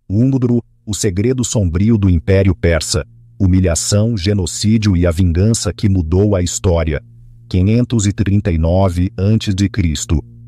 Umudru, o segredo sombrio do Império Persa. Humilhação, genocídio e a vingança que mudou a história. 539 a.C.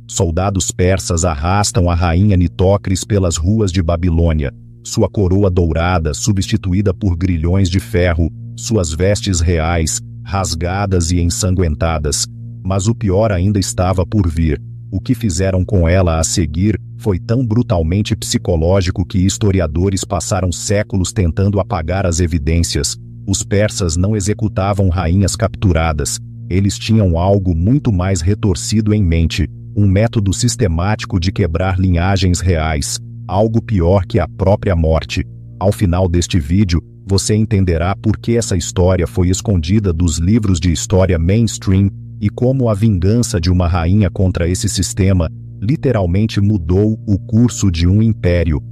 Soldados persas arrastam a rainha Nitocris pelas ruas de Babilônia. Sua coroa dourada substituída por grilhões de ferro, suas vestes reais, rasgadas e ensanguentadas. Mas o pior ainda estava por vir. O que fizeram com ela a seguir foi tão brutalmente psicológico que historiadores passaram séculos tentando apagar as evidências. Os persas não executavam rainhas capturadas. Eles tinham algo muito mais retorcido em mente, um método sistemático de quebrar linhagens reais, algo pior que a própria morte. Ao final deste vídeo, você entenderá por que essa história foi escondida dos livros de história mainstream e como a vingança de uma rainha contra esse sistema literalmente mudou o curso de um império.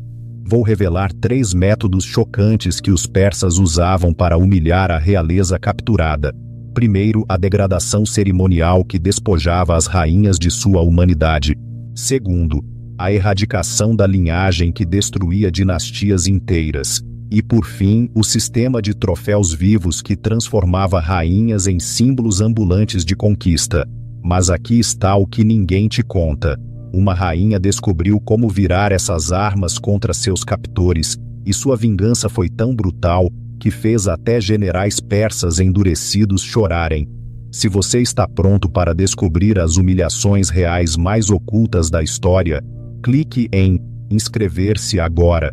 Vou revelar 3 métodos chocantes que os persas usavam para humilhar a realeza capturada. Primeiro, a degradação cerimonial que despojava as rainhas de sua humanidade. Segundo, a erradicação da linhagem que destruía dinastias inteiras. E por fim, o sistema de troféus vivos que transformava rainhas em símbolos ambulantes de conquista. Mas aqui está o que ninguém te conta. Uma rainha descobriu como virar essas armas contra seus captores, e sua vingança foi tão brutal que fez até generais persas endurecidos chorarem. Se você está pronto para descobrir as humilhações reais mais ocultas da história, clique em inscrever-se agora,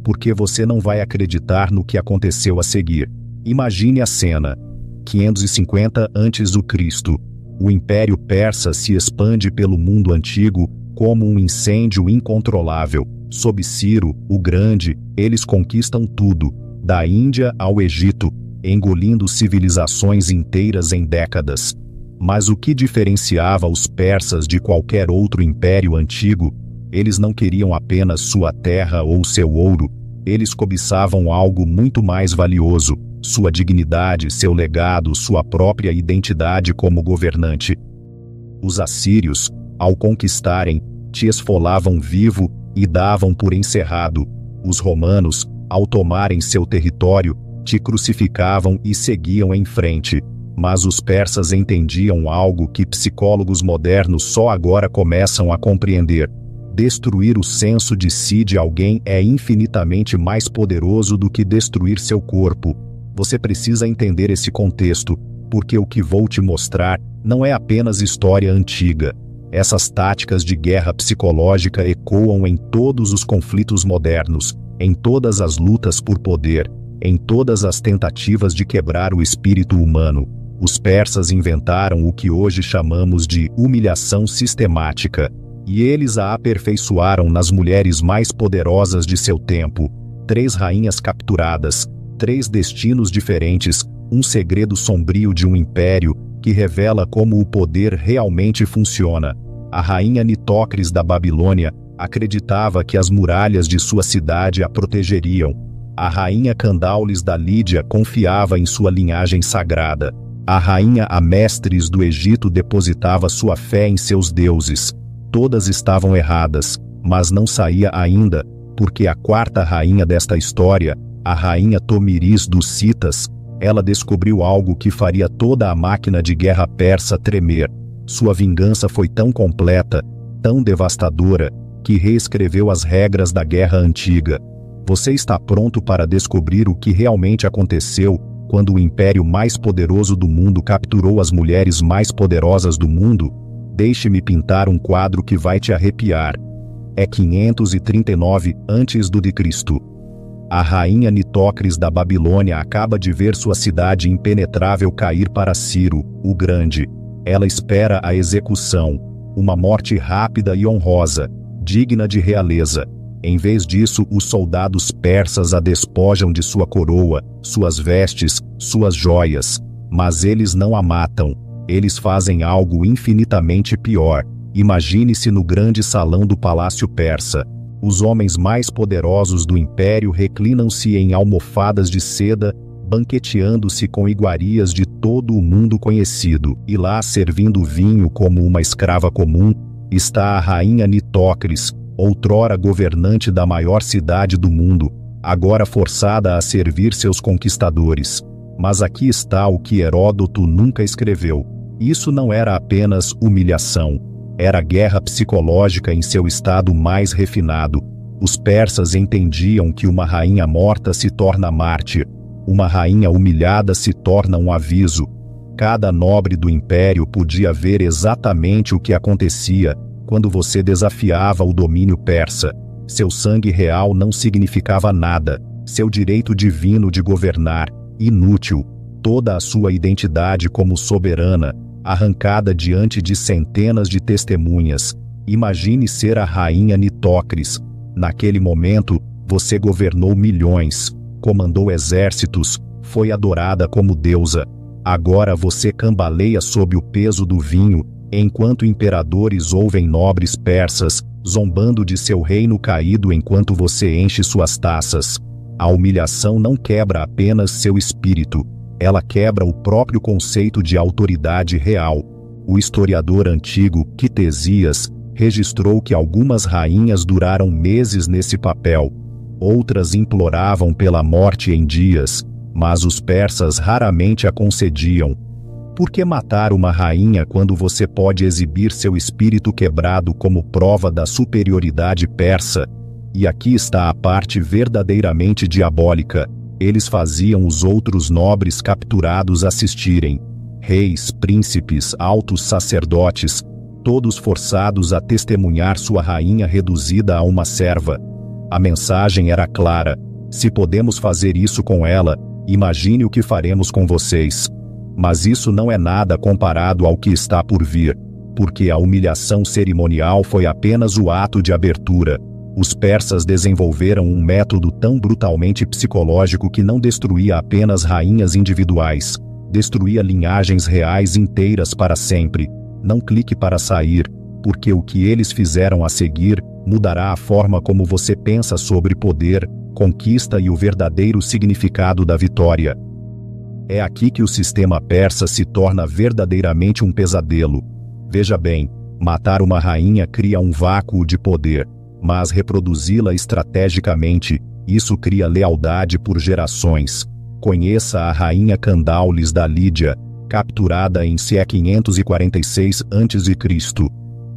porque você não vai acreditar no que aconteceu a seguir. Imagine a cena. 550 a.C. O Império Persa se expande pelo mundo antigo como um incêndio incontrolável. Sob Ciro, o Grande, eles conquistam tudo, da Índia ao Egito, engolindo civilizações inteiras em décadas. Mas o que diferenciava os persas de qualquer outro império antigo? Eles não queriam apenas sua terra ou seu ouro, eles cobiçavam algo muito mais valioso: sua dignidade, seu legado, sua própria identidade como governante. Os assírios, ao conquistarem, te esfolavam vivo e davam por encerrado. Os romanos, ao tomarem seu território, te crucificavam e seguiam em frente. Mas os persas entendiam algo que psicólogos modernos só agora começam a compreender. Destruir o senso de si de alguém é infinitamente mais poderoso do que destruir seu corpo. Você precisa entender esse contexto, porque o que vou te mostrar não é apenas história antiga. Essas táticas de guerra psicológica ecoam em todos os conflitos modernos, em todas as lutas por poder, em todas as tentativas de quebrar o espírito humano. Os persas inventaram o que hoje chamamos de humilhação sistemática, e eles a aperfeiçoaram nas mulheres mais poderosas de seu tempo. 3 rainhas capturadas, 3 destinos diferentes, um segredo sombrio de um império que revela como o poder realmente funciona. A rainha Nitocris da Babilônia acreditava que as muralhas de sua cidade a protegeriam. A rainha Candaules da Lídia confiava em sua linhagem sagrada. A rainha Amestris do Egito depositava sua fé em seus deuses. Todas estavam erradas, mas não saía ainda, porque a 4ª rainha desta história, a rainha Tomiris dos Citas, ela descobriu algo que faria toda a máquina de guerra persa tremer. Sua vingança foi tão completa, tão devastadora, que reescreveu as regras da guerra antiga. Você está pronto para descobrir o que realmente aconteceu quando o império mais poderoso do mundo capturou as mulheres mais poderosas do mundo? Deixe-me pintar um quadro que vai te arrepiar. É 539 a.C. A rainha Nitocris da Babilônia acaba de ver sua cidade impenetrável cair para Ciro, o Grande. Ela espera a execução, uma morte rápida e honrosa, digna de realeza. Em vez disso, os soldados persas a despojam de sua coroa, suas vestes, suas joias. Mas eles não a matam. Eles fazem algo infinitamente pior. Imagine-se no grande salão do palácio persa. Os homens mais poderosos do império reclinam-se em almofadas de seda, banqueteando-se com iguarias de todo o mundo conhecido. E lá, servindo vinho como uma escrava comum, está a rainha Nitocris, outrora governante da maior cidade do mundo, agora forçada a servir seus conquistadores. Mas aqui está o que Heródoto nunca escreveu. Isso não era apenas humilhação. Era guerra psicológica em seu estado mais refinado. Os persas entendiam que uma rainha morta se torna mártir. Uma rainha humilhada se torna um aviso. Cada nobre do império podia ver exatamente o que acontecia quando você desafiava o domínio persa. Seu sangue real não significava nada. Seu direito divino de governar, inútil. Toda a sua identidade como soberana, arrancada diante de centenas de testemunhas. Imagine ser a rainha Nitócris. Naquele momento, você governou milhões, comandou exércitos, foi adorada como deusa. Agora você cambaleia sob o peso do vinho, enquanto imperadores ouvem nobres persas, zombando de seu reino caído enquanto você enche suas taças. A humilhação não quebra apenas seu espírito, ela quebra o próprio conceito de autoridade real. O historiador antigo, Quitesias, registrou que algumas rainhas duraram meses nesse papel. Outras imploravam pela morte em dias, mas os persas raramente a concediam. Por que matar uma rainha quando você pode exibir seu espírito quebrado como prova da superioridade persa? E aqui está a parte verdadeiramente diabólica. Eles faziam os outros nobres capturados assistirem. Reis, príncipes, altos sacerdotes, todos forçados a testemunhar sua rainha reduzida a uma serva. A mensagem era clara: se podemos fazer isso com ela, imagine o que faremos com vocês. Mas isso não é nada comparado ao que está por vir, porque a humilhação cerimonial foi apenas o ato de abertura. Os persas desenvolveram um método tão brutalmente psicológico que não destruía apenas rainhas individuais, destruía linhagens reais inteiras para sempre. Não clique para sair, porque o que eles fizeram a seguir mudará a forma como você pensa sobre poder, conquista e o verdadeiro significado da vitória. É aqui que o sistema persa se torna verdadeiramente um pesadelo. Veja bem, matar uma rainha cria um vácuo de poder, mas reproduzi-la estrategicamente, isso cria lealdade por gerações. Conheça a rainha Candaules da Lídia, capturada em CE 546 a.C.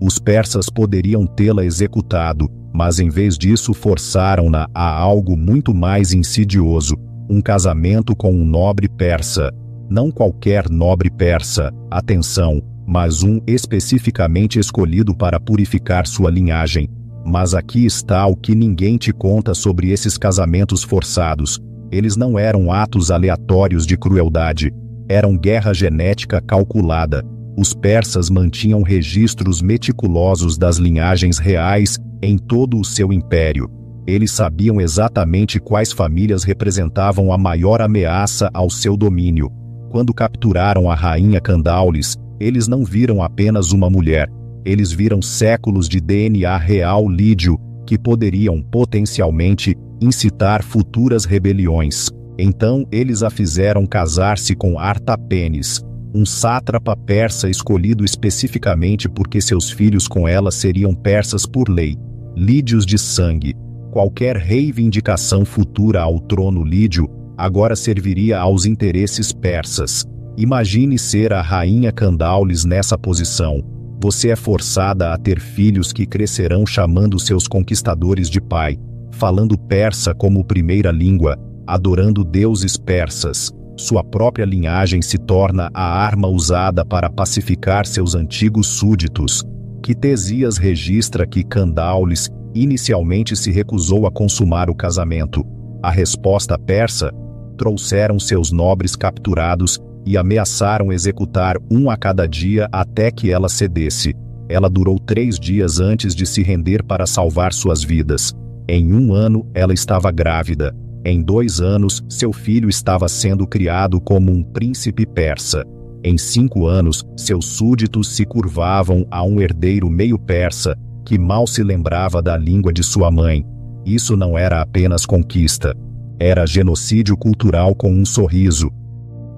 Os persas poderiam tê-la executado, mas em vez disso forçaram-na a algo muito mais insidioso: um casamento com um nobre persa. Não qualquer nobre persa, atenção, mas um especificamente escolhido para purificar sua linhagem. Mas aqui está o que ninguém te conta sobre esses casamentos forçados. Eles não eram atos aleatórios de crueldade. Eram guerra genética calculada. Os persas mantinham registros meticulosos das linhagens reais em todo o seu império. Eles sabiam exatamente quais famílias representavam a maior ameaça ao seu domínio. Quando capturaram a rainha Candaules, eles não viram apenas uma mulher. Eles viram séculos de DNA real lídio, que poderiam potencialmente incitar futuras rebeliões. Então eles a fizeram casar-se com Artapenes, um sátrapa persa escolhido especificamente porque seus filhos com ela seriam persas por lei, lídios de sangue. Qualquer reivindicação futura ao trono lídio agora serviria aos interesses persas. Imagine ser a rainha Candaules nessa posição. Você é forçada a ter filhos que crescerão chamando seus conquistadores de pai, falando persa como primeira língua, adorando deuses persas. Sua própria linhagem se torna a arma usada para pacificar seus antigos súditos. Quitesias registra que Candaules inicialmente se recusou a consumar o casamento. A resposta persa: trouxeram seus nobres capturados e ameaçaram executar um a cada dia até que ela cedesse. Ela durou 3 dias antes de se render para salvar suas vidas. Em 1 ano, ela estava grávida. Em 2 anos, seu filho estava sendo criado como um príncipe persa. Em 5 anos, seus súditos se curvavam a um herdeiro meio persa, que mal se lembrava da língua de sua mãe. Isso não era apenas conquista. Era genocídio cultural com um sorriso.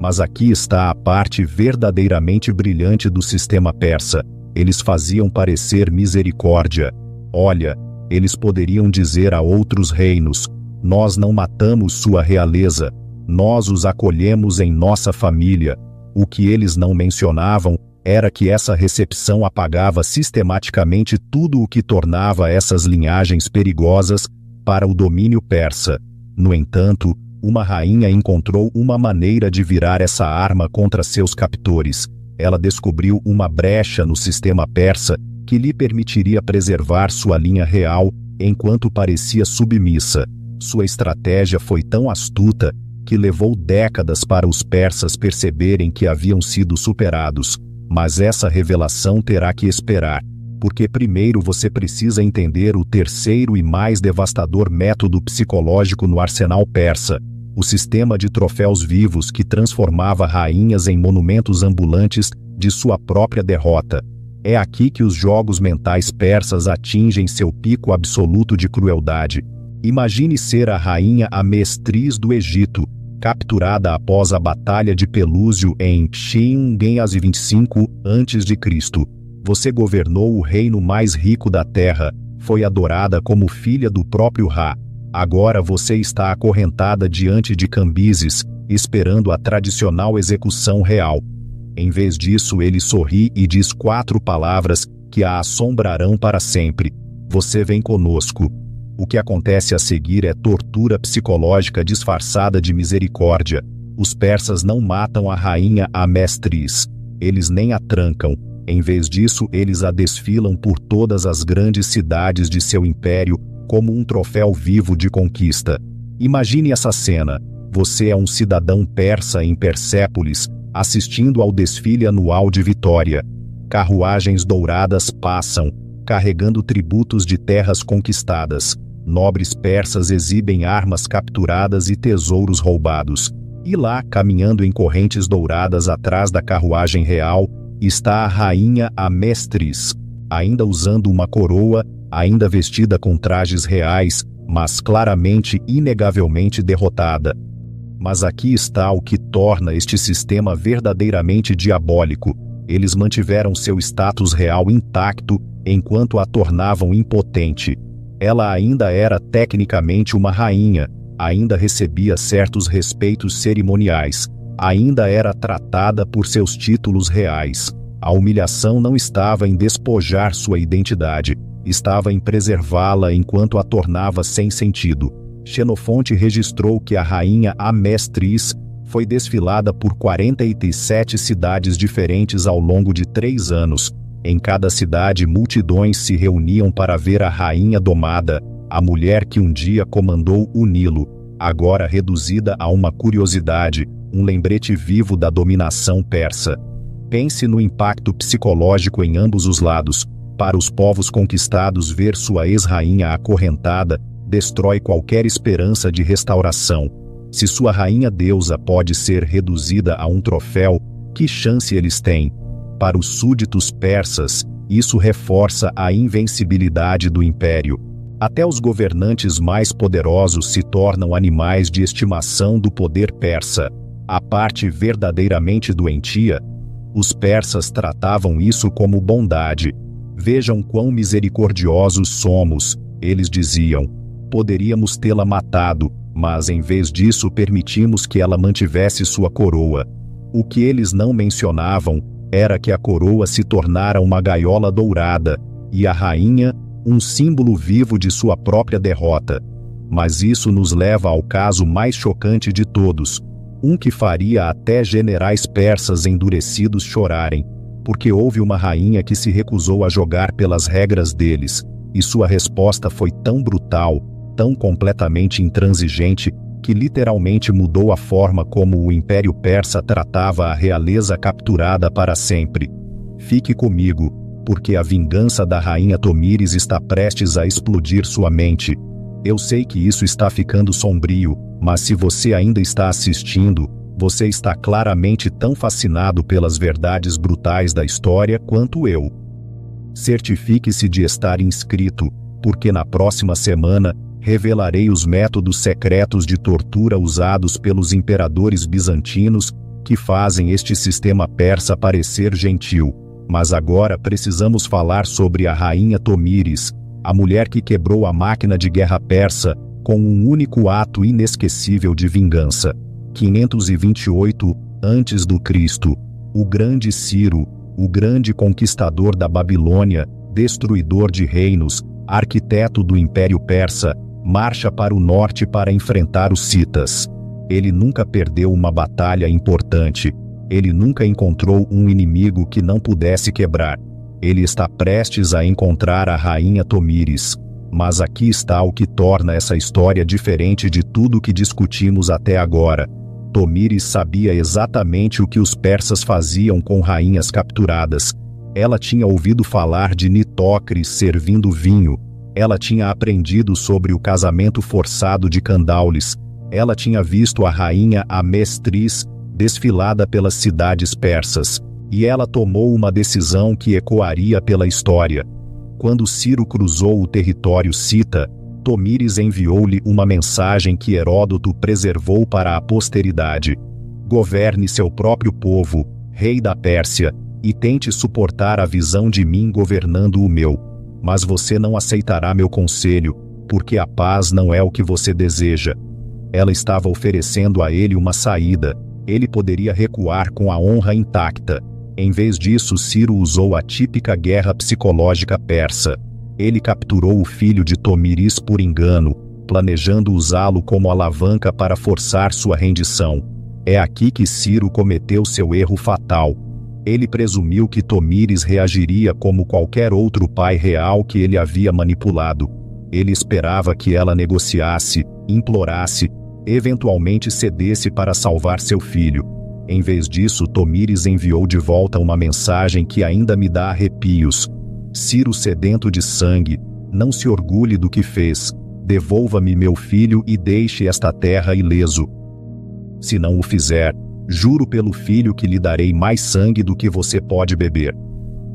Mas aqui está a parte verdadeiramente brilhante do sistema persa. Eles faziam parecer misericórdia. Olha, Eles poderiam dizer a outros reinos: nós não matamos sua realeza, nós os acolhemos em nossa família. O que eles não mencionavam era que essa recepção apagava sistematicamente tudo o que tornava essas linhagens perigosas para o domínio persa. No entanto, uma rainha encontrou uma maneira de virar essa arma contra seus captores. Ela descobriu uma brecha no sistema persa que lhe permitiria preservar sua linha real enquanto parecia submissa. Sua estratégia foi tão astuta que levou décadas para os persas perceberem que haviam sido superados. Mas essa revelação terá que esperar, porque primeiro você precisa entender o terceiro e mais devastador método psicológico no arsenal persa: o sistema de troféus vivos que transformava rainhas em monumentos ambulantes de sua própria derrota. É aqui que os jogos mentais persas atingem seu pico absoluto de crueldade. Imagine ser a rainha Amestriz do Egito, capturada após a Batalha de Pelúsio em Xi'an 25 a.C. Você governou o reino mais rico da terra, foi adorada como filha do próprio Ra. Agora você está acorrentada diante de Cambises, esperando a tradicional execução real. Em vez disso, ele sorri e diz 4 palavras que a assombrarão para sempre: você vem conosco. O que acontece a seguir é tortura psicológica disfarçada de misericórdia. Os persas não matam a rainha Amestriz. Eles nem a trancam. Em vez disso, eles a desfilam por todas as grandes cidades de seu império como um troféu vivo de conquista. Imagine essa cena. Você é um cidadão persa em Persépolis, assistindo ao desfile anual de Vitória. Carruagens douradas passam, carregando tributos de terras conquistadas. Nobres persas exibem armas capturadas e tesouros roubados. E lá, caminhando em correntes douradas atrás da carruagem real, está a rainha Amestriz, ainda usando uma coroa, ainda vestida com trajes reais, mas claramente, inegavelmente derrotada. Mas aqui está o que torna este sistema verdadeiramente diabólico. Eles mantiveram seu status real intacto enquanto a tornavam impotente. Ela ainda era tecnicamente uma rainha, ainda recebia certos respeitos cerimoniais, ainda era tratada por seus títulos reais. A humilhação não estava em despojar sua identidade, estava em preservá-la enquanto a tornava sem sentido. Xenofonte registrou que a rainha Amestriz foi desfilada por 47 cidades diferentes ao longo de 3 anos. Em cada cidade, multidões se reuniam para ver a rainha domada, a mulher que um dia comandou o Nilo, agora reduzida a uma curiosidade, um lembrete vivo da dominação persa. Pense no impacto psicológico em ambos os lados. Para os povos conquistados, ver sua ex-rainha acorrentada destrói qualquer esperança de restauração. Se sua rainha deusa pode ser reduzida a um troféu, que chance eles têm? Para os súditos persas, isso reforça a invencibilidade do império. Até os governantes mais poderosos se tornam animais de estimação do poder persa. A parte verdadeiramente doentia, os persas tratavam isso como bondade. Vejam quão misericordiosos somos, eles diziam. Poderíamos tê-la matado, mas em vez disso permitimos que ela mantivesse sua coroa. O que eles não mencionavam era que a coroa se tornara uma gaiola dourada, e a rainha, um símbolo vivo de sua própria derrota. Mas isso nos leva ao caso mais chocante de todos, um que faria até generais persas endurecidos chorarem, porque houve uma rainha que se recusou a jogar pelas regras deles, e sua resposta foi tão brutal, tão completamente intransigente, que literalmente mudou a forma como o Império Persa tratava a realeza capturada para sempre. Fique comigo, porque a vingança da rainha Tomíris está prestes a explodir sua mente. Eu sei que isso está ficando sombrio, mas se você ainda está assistindo, você está claramente tão fascinado pelas verdades brutais da história quanto eu. Certifique-se de estar inscrito, porque na próxima semana revelarei os métodos secretos de tortura usados pelos imperadores bizantinos que fazem este sistema persa parecer gentil. Mas agora precisamos falar sobre a rainha Tomíris. a mulher que quebrou a máquina de guerra persa com um único ato inesquecível de vingança. 528 a.C., o grande Ciro, o grande conquistador da Babilônia, destruidor de reinos, arquiteto do Império Persa, marcha para o norte para enfrentar os citas. Ele nunca perdeu uma batalha importante. Ele nunca encontrou um inimigo que não pudesse quebrar. Ele está prestes a encontrar a rainha Tomíris. Mas aqui está o que torna essa história diferente de tudo que discutimos até agora. Tomíris sabia exatamente o que os persas faziam com rainhas capturadas. Ela tinha ouvido falar de Nitocris servindo vinho. Ela tinha aprendido sobre o casamento forçado de Candaules. Ela tinha visto a rainha Amestris desfilada pelas cidades persas. E ela tomou uma decisão que ecoaria pela história. Quando Ciro cruzou o território cita, Tomíris enviou-lhe uma mensagem que Heródoto preservou para a posteridade. Governe seu próprio povo, rei da Pérsia, e tente suportar a visão de mim governando o meu. Mas você não aceitará meu conselho, porque a paz não é o que você deseja. Ela estava oferecendo a ele uma saída. Ele poderia recuar com a honra intacta. Em vez disso, Ciro usou a típica guerra psicológica persa. Ele capturou o filho de Tomíris por engano, planejando usá-lo como alavanca para forçar sua rendição. É aqui que Ciro cometeu seu erro fatal. Ele presumiu que Tomíris reagiria como qualquer outro pai real que ele havia manipulado. Ele esperava que ela negociasse, implorasse, eventualmente cedesse para salvar seu filho. Em vez disso, Tomíris enviou de volta uma mensagem que ainda me dá arrepios. Ciro sedento de sangue, não se orgulhe do que fez. Devolva-me meu filho e deixe esta terra ileso. Se não o fizer, juro pelo filho que lhe darei mais sangue do que você pode beber.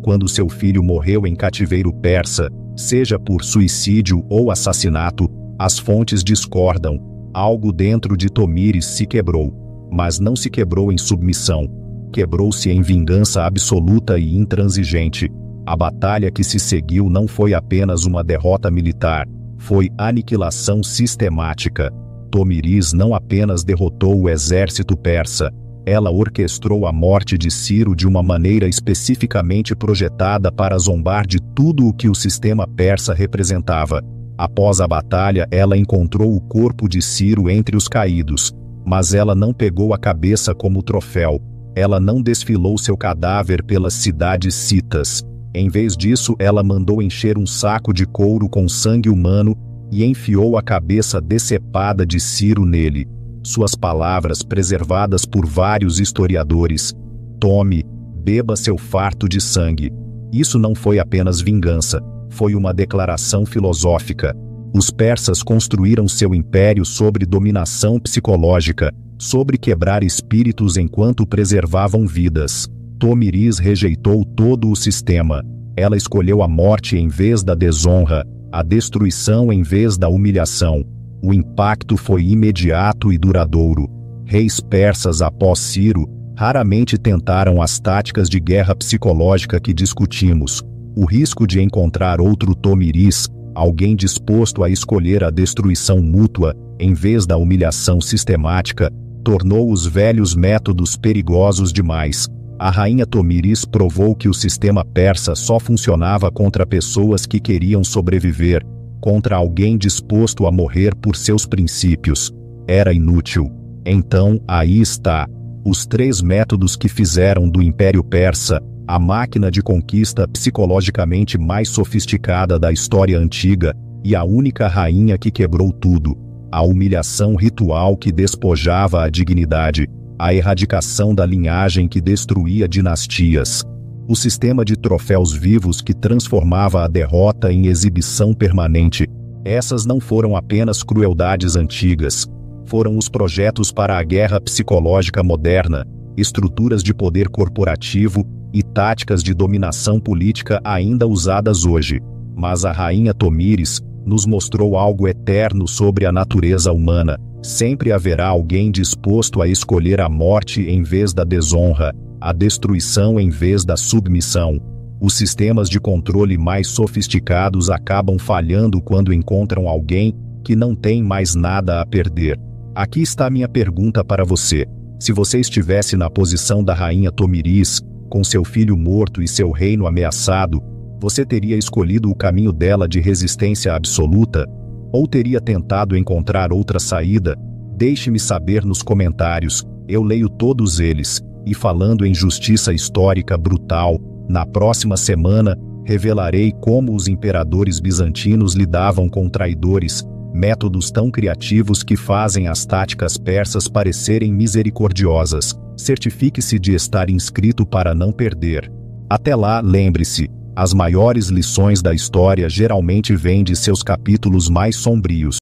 Quando seu filho morreu em cativeiro persa, seja por suicídio ou assassinato, as fontes discordam. Algo dentro de Tomíris se quebrou. Mas não se quebrou em submissão. Quebrou-se em vingança absoluta e intransigente. A batalha que se seguiu não foi apenas uma derrota militar, foi aniquilação sistemática. Tomíris não apenas derrotou o exército persa, ela orquestrou a morte de Ciro de uma maneira especificamente projetada para zombar de tudo o que o sistema persa representava. Após a batalha, ela encontrou o corpo de Ciro entre os caídos. Mas ela não pegou a cabeça como troféu. Ela não desfilou seu cadáver pelas cidades citas. Em vez disso, ela mandou encher um saco de couro com sangue humano e enfiou a cabeça decepada de Ciro nele. Suas palavras, preservadas por vários historiadores: tome, beba seu farto de sangue. Isso não foi apenas vingança, foi uma declaração filosófica. Os persas construíram seu império sobre dominação psicológica, sobre quebrar espíritos enquanto preservavam vidas. Tomíris rejeitou todo o sistema. Ela escolheu a morte em vez da desonra, a destruição em vez da humilhação. O impacto foi imediato e duradouro. Reis persas após Ciro raramente tentaram as táticas de guerra psicológica que discutimos. O risco de encontrar outro Tomíris, alguém disposto a escolher a destruição mútua, em vez da humilhação sistemática, tornou os velhos métodos perigosos demais. A rainha Tomíris provou que o sistema persa só funcionava contra pessoas que queriam sobreviver, contra alguém disposto a morrer por seus princípios. Era inútil. Então, aí está. Os 3 métodos que fizeram do Império Persa a máquina de conquista psicologicamente mais sofisticada da história antiga, e a única rainha que quebrou tudo. A humilhação ritual que despojava a dignidade, a erradicação da linhagem que destruía dinastias, o sistema de troféus vivos que transformava a derrota em exibição permanente. Essas não foram apenas crueldades antigas, foram os projetos para a guerra psicológica moderna, estruturas de poder corporativo e táticas de dominação política ainda usadas hoje. Mas a rainha Tomíris nos mostrou algo eterno sobre a natureza humana. Sempre haverá alguém disposto a escolher a morte em vez da desonra, a destruição em vez da submissão. Os sistemas de controle mais sofisticados acabam falhando quando encontram alguém que não tem mais nada a perder. Aqui está minha pergunta para você. Se você estivesse na posição da rainha Tomiris, com seu filho morto e seu reino ameaçado, você teria escolhido o caminho dela de resistência absoluta? Ou teria tentado encontrar outra saída? Deixe-me saber nos comentários, eu leio todos eles. E falando em justiça histórica brutal, na próxima semana, revelarei como os imperadores bizantinos lidavam com traidores, métodos tão criativos que fazem as táticas persas parecerem misericordiosas. Certifique-se de estar inscrito para não perder. Até lá, lembre-se, as maiores lições da história geralmente vêm de seus capítulos mais sombrios.